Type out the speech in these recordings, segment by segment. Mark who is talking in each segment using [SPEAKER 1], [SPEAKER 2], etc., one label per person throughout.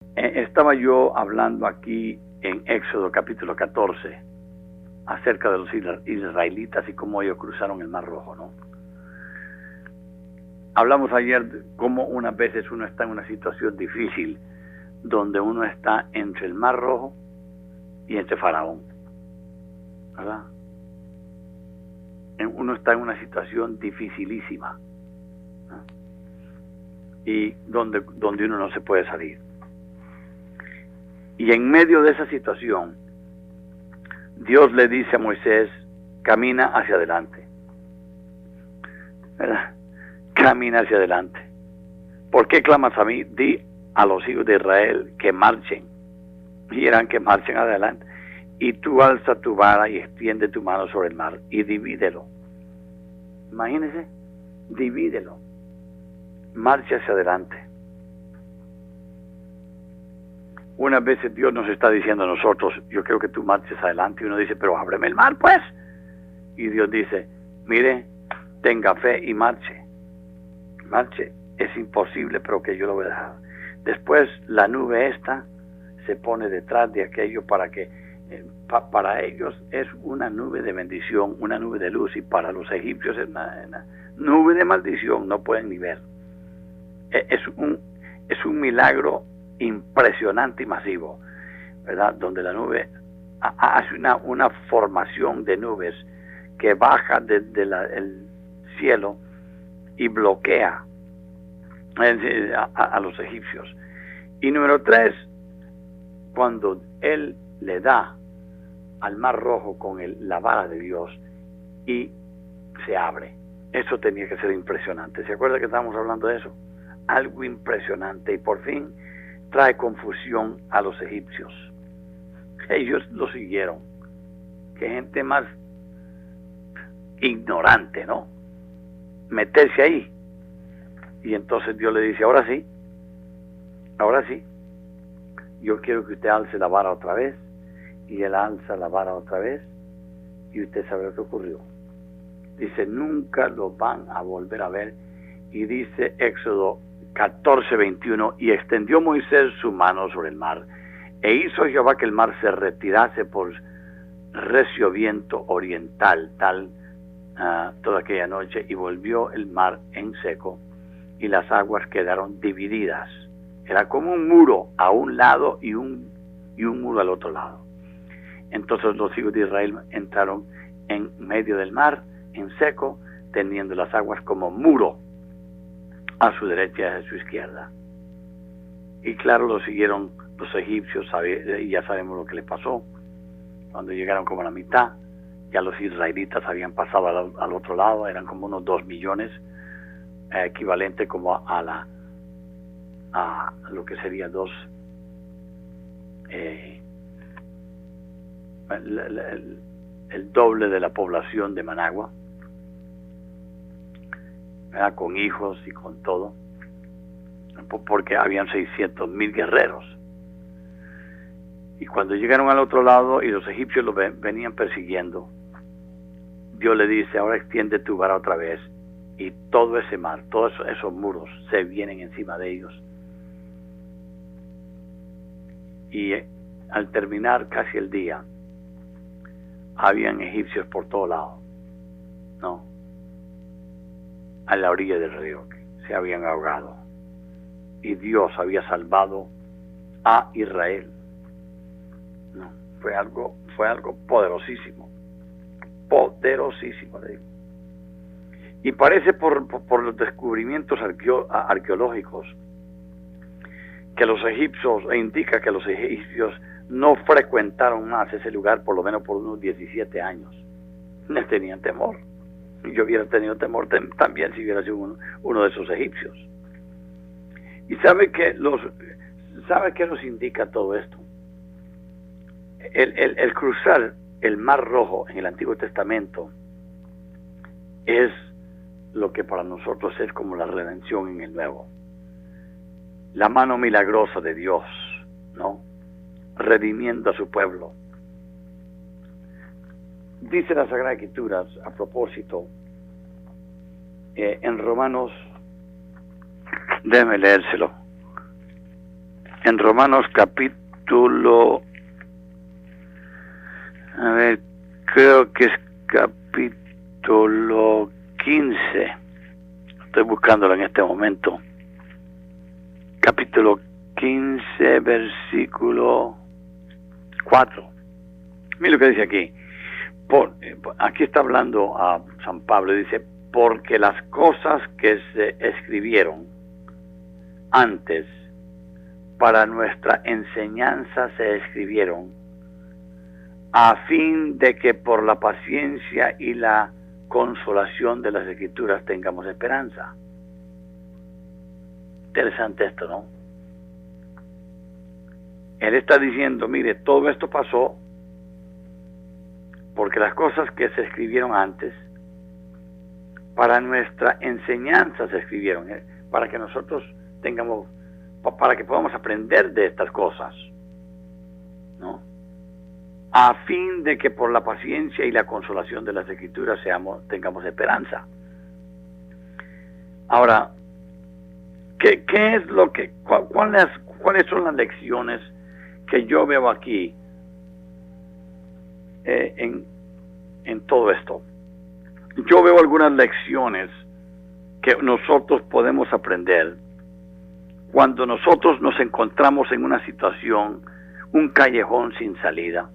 [SPEAKER 1] Estaba yo hablando aquí en Éxodo capítulo 14 acerca de los israelitas y cómo ellos cruzaron el Mar Rojo, ¿no? Hablamos ayer de cómo unas veces uno está en una situación difícil, donde uno está entre el Mar Rojo y entre Faraón, ¿verdad? Uno está en una situación dificilísima, ¿no? Y donde uno no se puede salir. Y en medio de esa situación, Dios le dice a Moisés, camina hacia adelante, ¿verdad? Camina hacia adelante. ¿Por qué clamas a mí? Di a los hijos de Israel que marchen. Y eran que marchen adelante. Y tú alza tu vara y extiende tu mano sobre el mar y divídelo. Imagínense, divídelo. Marcha hacia adelante. Unas veces Dios nos está diciendo a nosotros, yo quiero que tú marches adelante, y uno dice, pero ábreme el mar pues. Y Dios dice, mire, tenga fe y marche. Marche, es imposible, pero que yo lo voy a dejar. Después la nube esta se pone detrás de aquello para que, para ellos es una nube de bendición, una nube de luz, y para los egipcios es una nube de maldición, no pueden ni ver. Es un milagro impresionante y masivo, ¿verdad? Donde la nube hace una formación de nubes que baja desde el cielo y bloquea a los egipcios. Y número 3, cuando él le da al Mar Rojo con la vara de Dios y se abre. Eso tenía que ser impresionante. ¿Se acuerda que estábamos hablando de eso? Algo impresionante, y por fin trae confusión a los egipcios. Ellos lo siguieron. Qué gente más ignorante, ¿no? Meterse ahí. Y entonces Dios le dice, ahora sí, yo quiero que usted alce la vara otra vez. Y él alza la vara otra vez, y usted sabe lo que ocurrió. Dice, nunca lo van a volver a ver. Y dice Éxodo 14:21, y extendió Moisés su mano sobre el mar, e hizo Jehová que el mar se retirase por recio viento oriental, toda aquella noche, y volvió el mar en seco, y las aguas quedaron divididas. Era como un muro a un lado y un muro al otro lado. Entonces los hijos de Israel entraron en medio del mar, en seco, teniendo las aguas como muro a su derecha y a su izquierda. Y claro, lo siguieron los egipcios, y ya sabemos lo que les pasó. Cuando llegaron como a la mitad, ya los israelitas habían pasado al otro lado, eran como unos 2 millones, equivalente como a lo que sería el doble de la población de Managua, ¿verdad? Con hijos y con todo, porque habían 600,000 guerreros. Y cuando llegaron al otro lado y los egipcios los venían persiguiendo, Dios le dice, ahora extiende tu vara otra vez, y todo ese mar, todos esos muros se vienen encima de ellos. Y al terminar casi el día, habían egipcios por todo lado, ¿no? A la orilla del río, que se habían ahogado. Y Dios había salvado a Israel, ¿no? Fue algo poderosísimo, le digo. Y parece por los descubrimientos arqueológicos que los egipcios, indica que los egipcios no frecuentaron más ese lugar por lo menos por unos 17 años. No tenían temor. Yo hubiera tenido temor también si hubiera sido uno de esos egipcios. ¿Y sabe qué nos indica todo esto? El cruzar el Mar Rojo en el Antiguo Testamento es lo que para nosotros es como la redención en el Nuevo. La mano milagrosa de Dios, ¿no? Redimiendo a su pueblo. Dice la Sagrada Escritura, a propósito, en Romanos, déjeme leérselo, en Romanos capítulo, a ver, creo que es capítulo 15. Estoy buscándolo en este momento. Capítulo 15, versículo 4. Mira lo que dice aquí. Aquí está hablando a San Pablo, dice, porque las cosas que se escribieron antes para nuestra enseñanza se escribieron a fin de que por la paciencia y la consolación de las Escrituras tengamos esperanza. Interesante esto, ¿no? Él está diciendo, mire, todo esto pasó porque las cosas que se escribieron antes para nuestra enseñanza se escribieron, para que nosotros tengamos, para que podamos aprender de estas cosas, ¿no? A fin de que por la paciencia y la consolación de las Escrituras tengamos esperanza. Ahora, ¿qué es lo que, cuáles son las lecciones que yo veo aquí en todo esto? Yo veo algunas lecciones que nosotros podemos aprender cuando nosotros nos encontramos en una situación, un callejón sin salida.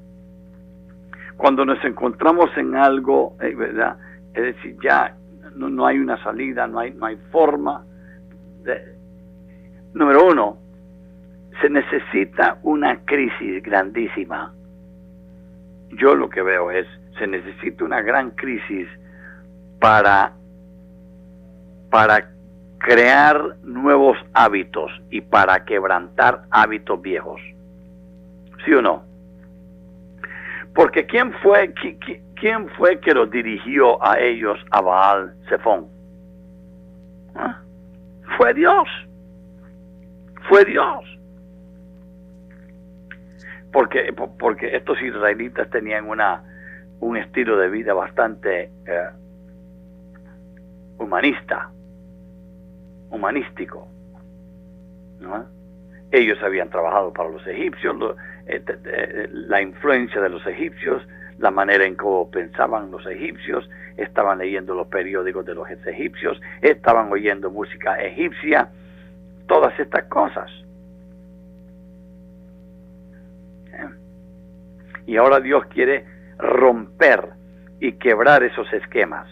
[SPEAKER 1] Cuando nos encontramos en algo, ¿verdad? Es decir, ya no hay una salida, no hay forma. Número uno, se necesita una crisis grandísima. Yo lo que veo es, se necesita una gran crisis para crear nuevos hábitos y para quebrantar hábitos viejos. ¿Sí o no? Porque ¿quién fue que los dirigió a ellos a Baal Zephón? ¿Ah? Fue Dios. Fue Dios. Porque estos israelitas tenían un estilo de vida bastante humanístico, ¿no? Ellos habían trabajado para los egipcios, la influencia de los egipcios, la manera en cómo pensaban los egipcios, estaban leyendo los periódicos de los egipcios, estaban oyendo música egipcia, todas estas cosas. Y ahora Dios quiere romper y quebrar esos esquemas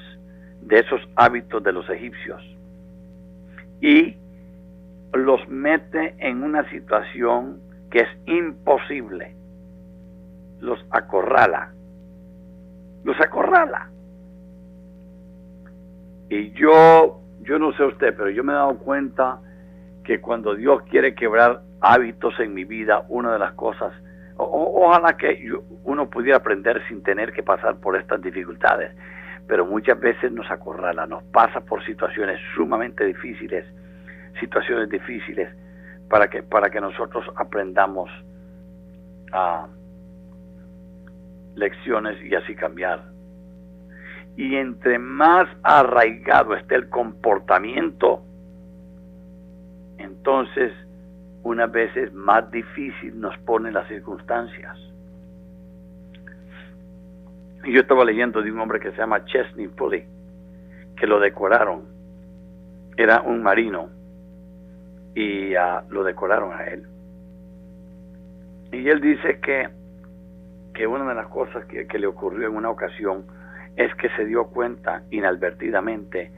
[SPEAKER 1] de esos hábitos de los egipcios y los mete en una situación que es imposible. Los acorrala. Y yo no sé usted, pero yo me he dado cuenta que cuando Dios quiere quebrar hábitos en mi vida, una de las cosas, ojalá que uno pudiera aprender sin tener que pasar por estas dificultades, pero muchas veces nos acorrala, nos pasa por situaciones sumamente difíciles, para que nosotros aprendamos lecciones y así cambiar. Y entre más arraigado esté el comportamiento, entonces unas veces más difícil nos ponen las circunstancias. Yo estaba leyendo de un hombre que se llama Chesney Pulley, que lo decoraron. Era un marino y lo decoraron a él. Y él dice que una de las cosas que le ocurrió en una ocasión es que se dio cuenta inadvertidamente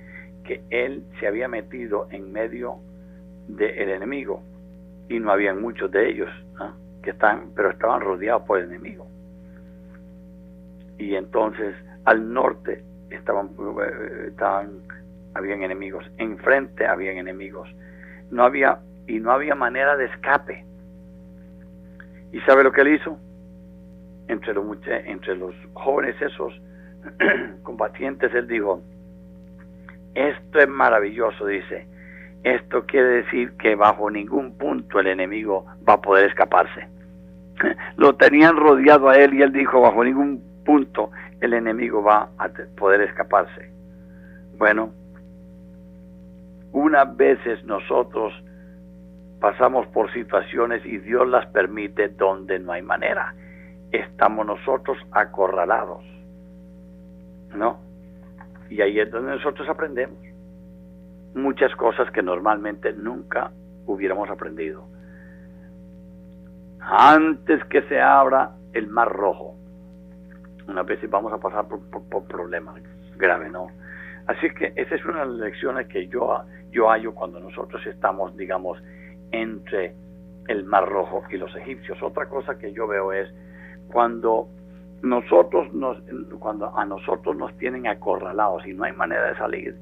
[SPEAKER 1] que él se había metido en medio del enemigo y no habían muchos de ellos, ¿no? Pero estaban rodeados por el enemigo. Y entonces al norte habían enemigos, enfrente habían enemigos, no había manera de escape. ¿Y sabe lo que él hizo? Entre los jóvenes esos combatientes, él dijo: esto es maravilloso, dice. Esto quiere decir que bajo ningún punto el enemigo va a poder escaparse. Lo tenían rodeado a él y él dijo: bajo ningún punto el enemigo va a poder escaparse. Bueno, unas veces nosotros pasamos por situaciones y Dios las permite donde no hay manera. Estamos nosotros acorralados, ¿no? Y ahí es donde nosotros aprendemos muchas cosas que normalmente nunca hubiéramos aprendido. Antes que se abra el mar rojo, unas veces vamos a pasar por problemas graves, ¿no? Así que esa es una de las lecciones que yo hallo cuando nosotros estamos, digamos, entre el mar rojo y los egipcios. Otra cosa que yo veo es cuando a nosotros nos tienen acorralados y no hay manera de salir,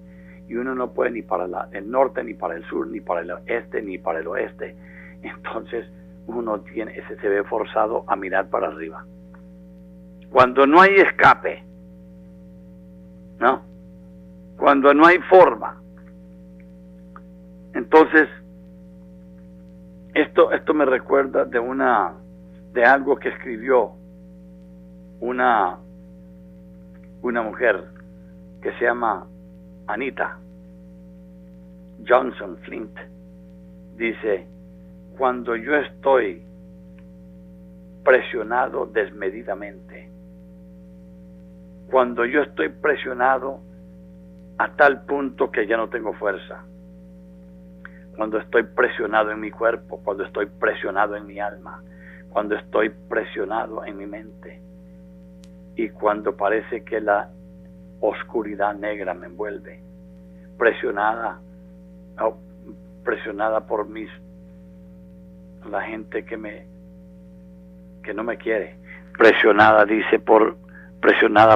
[SPEAKER 1] y uno no puede ni para el norte, ni para el sur, ni para el este, ni para el oeste, entonces uno se ve forzado a mirar para arriba. Cuando no hay escape, ¿no? Cuando no hay forma, entonces esto me recuerda de algo que escribió una mujer que se llama Anita Johnson Flint. Dice: cuando yo estoy presionado desmedidamente, cuando yo estoy presionado a tal punto que ya no tengo fuerza, cuando estoy presionado en mi cuerpo, cuando estoy presionado en mi alma, cuando estoy presionado en mi mente, y cuando parece que la oscuridad negra me envuelve, presionada por la gente que no me quiere, presionada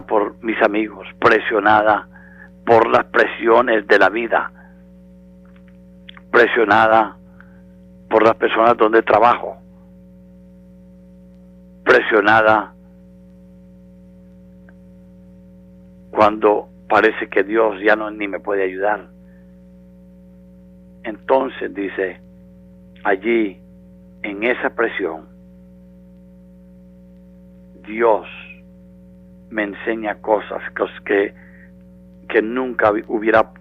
[SPEAKER 1] por mis amigos, presionada por las presiones de la vida, presionada por las personas donde trabajo, presionada cuando parece que Dios ya ni me puede ayudar. Entonces dice, allí en esa presión Dios me enseña cosas que nunca hubiera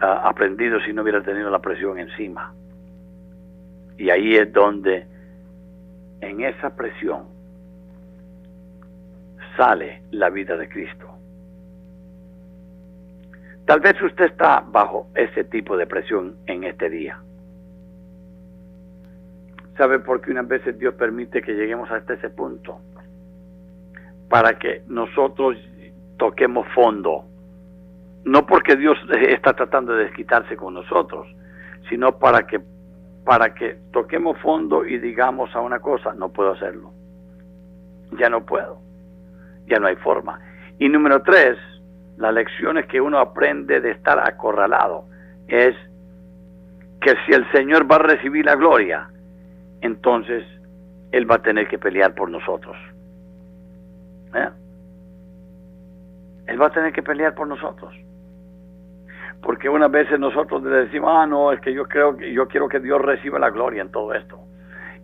[SPEAKER 1] aprendido si no hubiera tenido la presión encima. Y ahí es donde en esa presión sale la vida de Cristo. Tal vez usted está bajo ese tipo de presión en este día. ¿Sabe por qué unas veces Dios permite que lleguemos hasta ese punto? Para que nosotros toquemos fondo. No porque Dios está tratando de desquitarse con nosotros, sino para que toquemos fondo y digamos a una cosa: no puedo hacerlo. Ya no puedo. Ya no hay forma. Y número 3, las lecciones que uno aprende de estar acorralado es que si el Señor va a recibir la gloria, entonces Él va a tener que pelear por nosotros. Él va a tener que pelear por nosotros. Porque unas veces nosotros le decimos: no, es que yo quiero que Dios reciba la gloria en todo esto.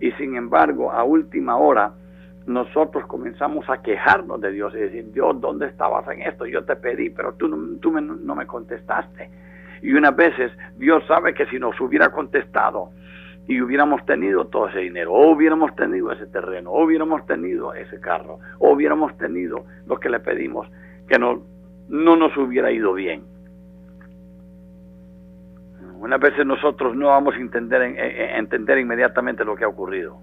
[SPEAKER 1] Y sin embargo, a última hora, nosotros comenzamos a quejarnos de Dios y decir: Dios, ¿dónde estabas en esto? Yo te pedí, pero tú no me contestaste. Y unas veces Dios sabe que si nos hubiera contestado y hubiéramos tenido todo ese dinero, o hubiéramos tenido ese terreno, o hubiéramos tenido ese carro, o hubiéramos tenido lo que le pedimos, que no nos hubiera ido bien. Unas veces nosotros no vamos a entender inmediatamente lo que ha ocurrido.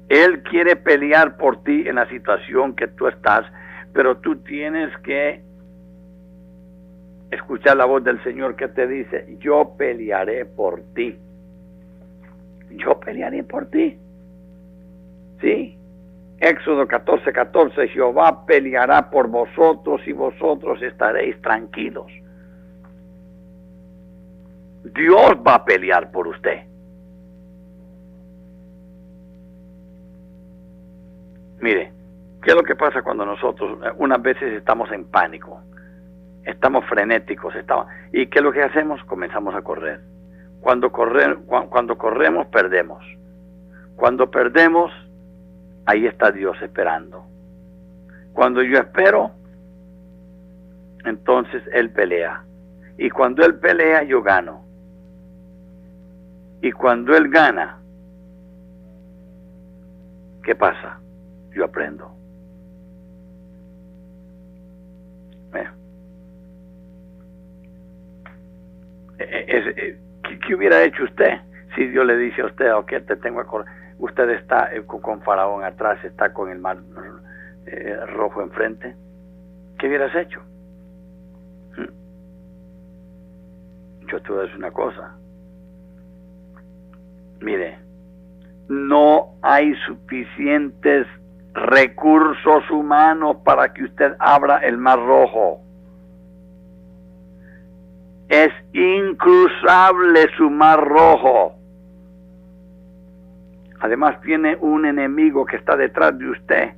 [SPEAKER 1] Él quiere pelear por ti en la situación que tú estás, pero tú tienes que escuchar la voz del Señor que te dice: yo pelearé por ti. Yo pelearé por ti. Sí. Éxodo 14:14, Jehová peleará por vosotros y vosotros estaréis tranquilos. Dios va a pelear por usted. Mire, ¿qué es lo que pasa cuando nosotros unas veces estamos en pánico? Estamos frenéticos, ¿y qué es lo que hacemos? Comenzamos a correr. Cuando corremos, perdemos. Cuando perdemos, ahí está Dios esperando. Cuando yo espero, entonces Él pelea. Y cuando Él pelea, yo gano. Y cuando él gana, ¿qué pasa? Yo aprendo. ¿Qué hubiera hecho usted si Dios le dice a usted, ok, te tengo a correr? Usted está con Faraón atrás, está con el mar rojo enfrente. ¿Qué hubieras hecho? Yo te voy a decir una cosa. Mire, no hay suficientes recursos humanos para que usted abra el mar rojo. Es incruzable su mar rojo. Además tiene un enemigo que está detrás de usted.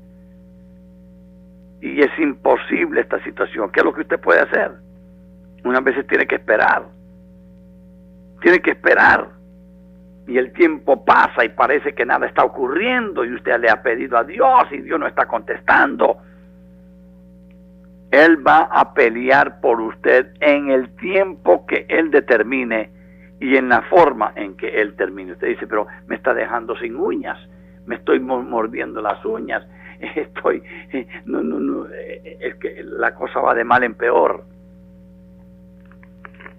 [SPEAKER 1] Y es imposible esta situación. ¿Qué es lo que usted puede hacer? Unas veces tiene que esperar. Tiene que esperar. Y el tiempo pasa y parece que nada está ocurriendo y usted le ha pedido a Dios y Dios no está contestando. Él va a pelear por usted en el tiempo que Él determine y en la forma en que Él termine. Usted dice, pero me está dejando sin uñas, me estoy mordiendo las uñas, es que la cosa va de mal en peor.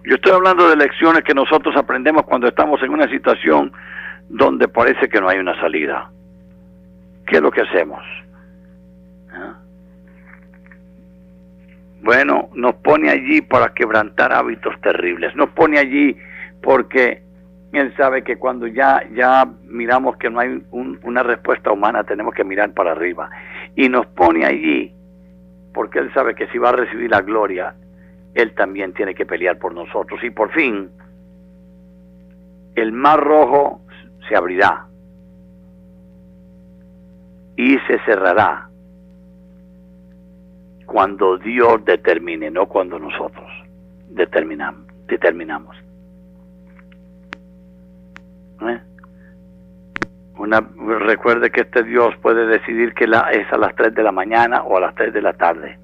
[SPEAKER 1] Yo estoy hablando de lecciones que nosotros aprendemos cuando estamos en una situación donde parece que no hay una salida. ¿Qué es lo que hacemos? ¿Ah? Bueno, nos pone allí para quebrantar hábitos terribles. Nos pone allí porque Él sabe que cuando ya miramos que no hay una respuesta humana, tenemos que mirar para arriba. Y nos pone allí porque Él sabe que si va a recibir la gloria, Él también tiene que pelear por nosotros. Y por fin, el mar rojo se abrirá y se cerrará cuando Dios determine, no cuando nosotros determinamos. Recuerde que este Dios puede decidir que es a las 3 de la mañana o a las 3 de la tarde.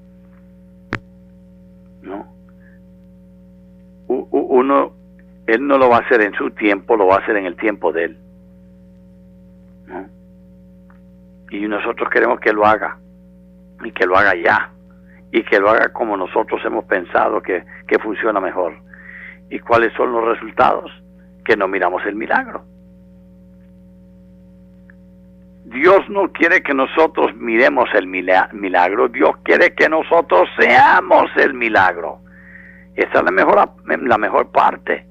[SPEAKER 1] ¿No? Él no lo va a hacer en su tiempo, lo va a hacer en el tiempo de Él. ¿No? Y nosotros queremos que lo haga, y que lo haga ya, y que lo haga como nosotros hemos pensado que funciona mejor. ¿Y cuáles son los resultados? Que no miramos el milagro. Dios no quiere que nosotros miremos el milagro, Dios quiere que nosotros seamos el milagro. Esa es la mejor parte.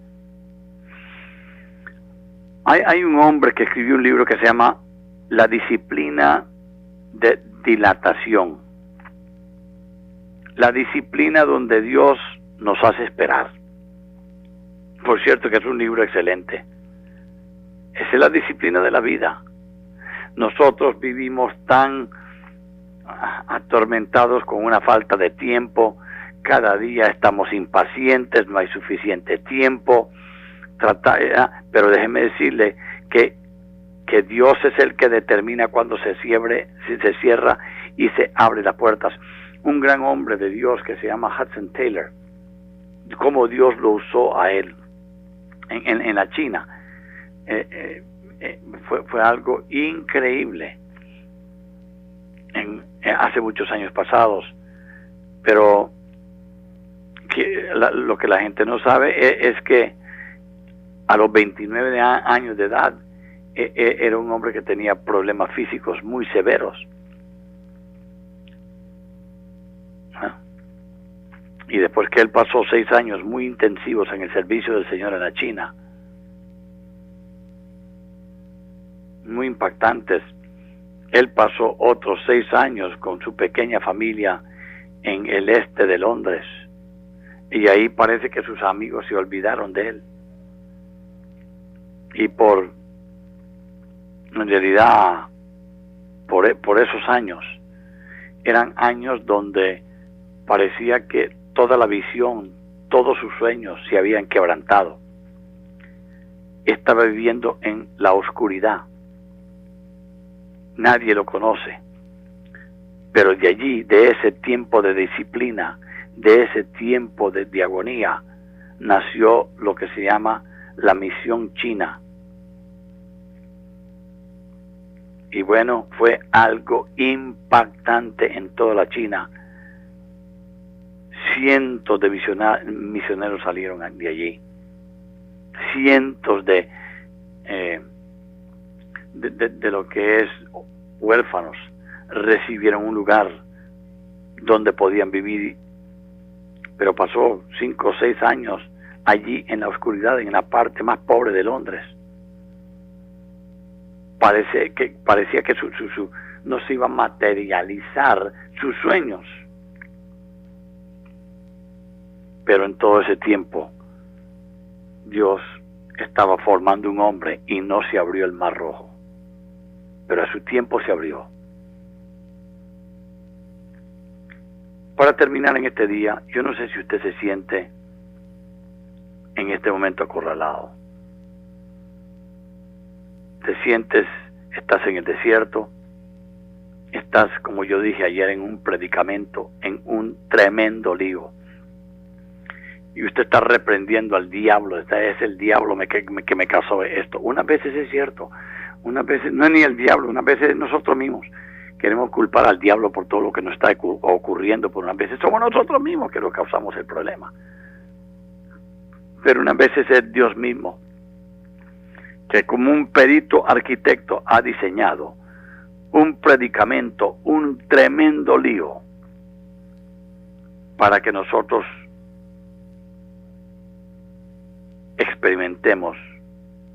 [SPEAKER 1] Hay un hombre que escribió un libro que se llama La disciplina de dilatación. La disciplina donde Dios nos hace esperar. Por cierto que es un libro excelente. Esa es la disciplina de la vida. Nosotros vivimos tan atormentados con una falta de tiempo. Cada día estamos impacientes, no hay suficiente tiempo. Pero déjeme decirle que Dios es el que determina cuando se cierra y se abre las puertas. Un gran hombre de Dios que se llama Hudson Taylor, cómo Dios lo usó a él en la China. Fue algo increíble hace muchos años pasados, pero lo que la gente no sabe es que a los 29 años de edad era un hombre que tenía problemas físicos muy severos. Y después que él pasó 6 años muy intensivos en el servicio del Señor en la China, muy impactantes, él pasó otros 6 años con su pequeña familia en el este de Londres, y ahí parece que sus amigos se olvidaron de él. Y en realidad, por esos años, eran años donde parecía que toda la visión, todos sus sueños se habían quebrantado. Estaba viviendo en la oscuridad. Nadie lo conoce. Pero de allí, de ese tiempo de disciplina, de ese tiempo de agonía, nació lo que se llama la misión china Y bueno, fue algo impactante en toda la China. Cientos de misioneros salieron de allí. Cientos de lo que es huérfanos recibieron un lugar donde podían vivir. Pero pasó 5 o 6 años allí en la oscuridad, en la parte más pobre de Londres. Parecía que no se iba a materializar sus sueños. Pero en todo ese tiempo, Dios estaba formando un hombre y no se abrió el Mar Rojo. Pero a su tiempo se abrió. Para terminar en este día, yo no sé si usted se siente en este momento acorralado. Te sientes, estás en el desierto, estás, como yo dije ayer, en un predicamento, en un tremendo lío. Y usted está reprendiendo al diablo, es el diablo que me causó esto. Unas veces es cierto, unas veces no es ni el diablo, unas veces nosotros mismos queremos culpar al diablo por todo lo que nos está ocurriendo, por unas veces somos nosotros mismos que lo causamos el problema. Pero unas veces es Dios mismo, que como un perito arquitecto ha diseñado un predicamento, un tremendo lío, para que nosotros experimentemos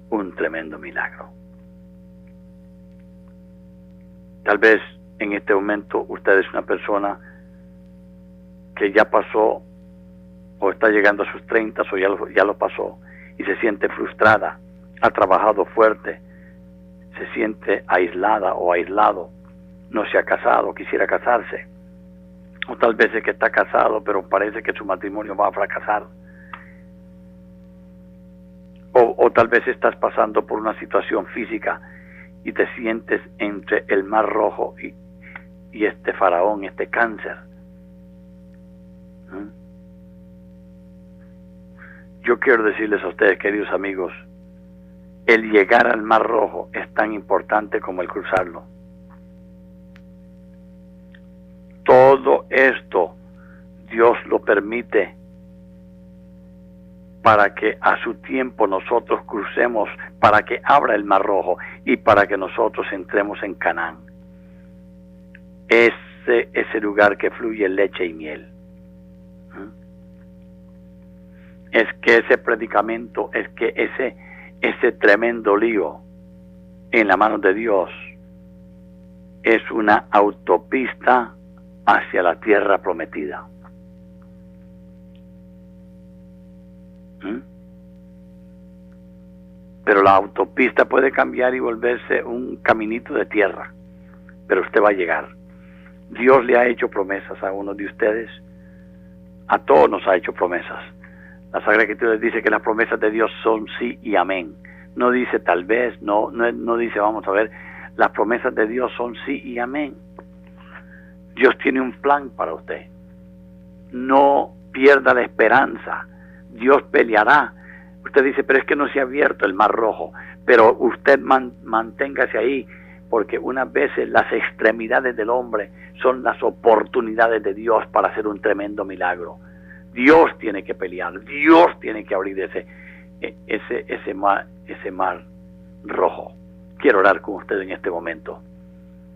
[SPEAKER 1] un tremendo milagro. Tal vez en este momento usted es una persona que ya pasó o está llegando a sus 30 o ya lo pasó y se siente frustrada, ha trabajado fuerte, se siente aislada o aislado, no se ha casado, quisiera casarse, o tal vez es que está casado pero parece que su matrimonio va a fracasar, o tal vez estás pasando por una situación física y te sientes entre el Mar Rojo y este faraón, este cáncer. Yo quiero decirles a ustedes, queridos amigos, el llegar al Mar Rojo es tan importante como el cruzarlo. Todo esto Dios lo permite para que a su tiempo nosotros crucemos, para que abra el Mar Rojo y para que nosotros entremos en Canaán. Ese lugar que fluye leche y miel. Es que ese predicamento, es que ese tremendo lío en la mano de Dios es una autopista hacia la tierra prometida. Pero la autopista puede cambiar y volverse un caminito de tierra, pero usted va a llegar. Dios le ha hecho promesas a uno de ustedes, a todos nos ha hecho promesas. La Sagrada Escritura dice que las promesas de Dios son sí y amén. No dice tal vez, no dice vamos a ver. Las promesas de Dios son sí y amén. Dios tiene un plan para usted. No pierda la esperanza. Dios peleará. Usted dice, pero es que no se ha abierto el Mar Rojo. Pero usted manténgase ahí, porque unas veces las extremidades del hombre son las oportunidades de Dios para hacer un tremendo milagro. Dios tiene que pelear, Dios tiene que abrir ese mar rojo. Quiero orar con usted en este momento.